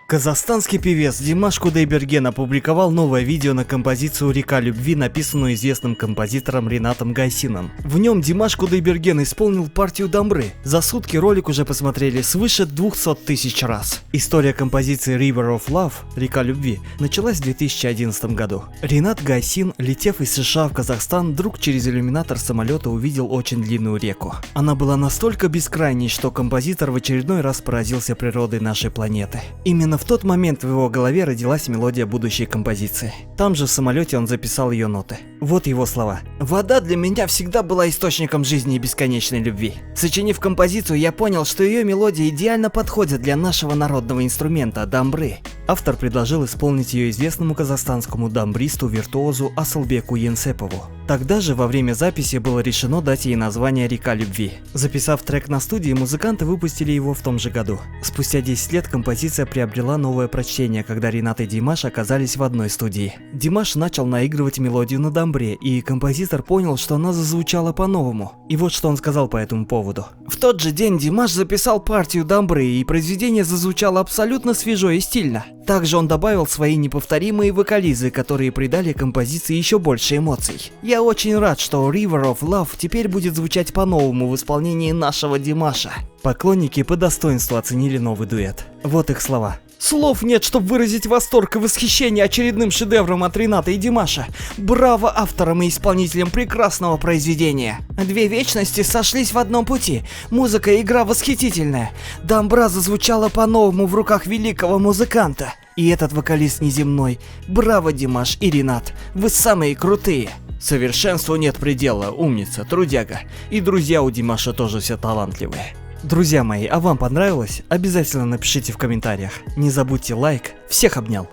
Казахстанский певец Димаш Кудайберген опубликовал новое видео на композицию «Река любви», написанную известным композитором Ринатом Гайсином. В нем Димаш Кудайберген исполнил партию дамбры. За сутки ролик уже посмотрели свыше 200 тысяч раз. История композиции River of Love «Река любви» началась в 2011 году. Ринат Гайсин, летев из США в Казахстан, вдруг через иллюминатор самолета увидел очень длинную реку. Она была настолько бескрайней, что композитор в очередной раз поразился природой нашей планеты. Именно в тот момент в его голове родилась мелодия будущей композиции. Там же в самолете он записал ее ноты. Вот его слова. «Вода для меня всегда была источником жизни и бесконечной любви. Сочинив композицию, я понял, что ее мелодия идеально подходит для нашего народного инструмента – дамбры». Автор предложил исполнить ее известному казахстанскому дамбристу-виртуозу Асылбеку Енсепову. Тогда же во время записи было решено дать ей название «Река любви». Записав трек на студии, музыканты выпустили его в том же году. Спустя 10 лет композиция приобрела новое прочтение, когда Ринат и Димаш оказались в одной студии. Димаш начал наигрывать мелодию на дамбре, и композитор понял, что она зазвучала по-новому. И вот что он сказал по этому поводу. В тот же день Димаш записал партию дамбры, и произведение зазвучало абсолютно свежо и стильно. Также он добавил свои неповторимые вокализы, которые придали композиции еще больше эмоций. Я очень рад, что River of Love теперь будет звучать по-новому в исполнении нашего Димаша. Поклонники по достоинству оценили новый дуэт. Вот их слова. Слов нет, чтобы выразить восторг и восхищение очередным шедевром от Рината и Димаша. Браво авторам и исполнителям прекрасного произведения. Две вечности сошлись в одном пути. Музыка и игра восхитительная. Дамбра зазвучала по-новому в руках великого музыканта. И этот вокалист неземной. Браво, Димаш и Ринат. Вы самые крутые. Совершенству нет предела, умница, трудяга. И друзья у Димаша тоже все талантливые. Друзья мои, а вам понравилось? Обязательно напишите в комментариях. Не забудьте лайк. Всех обнял.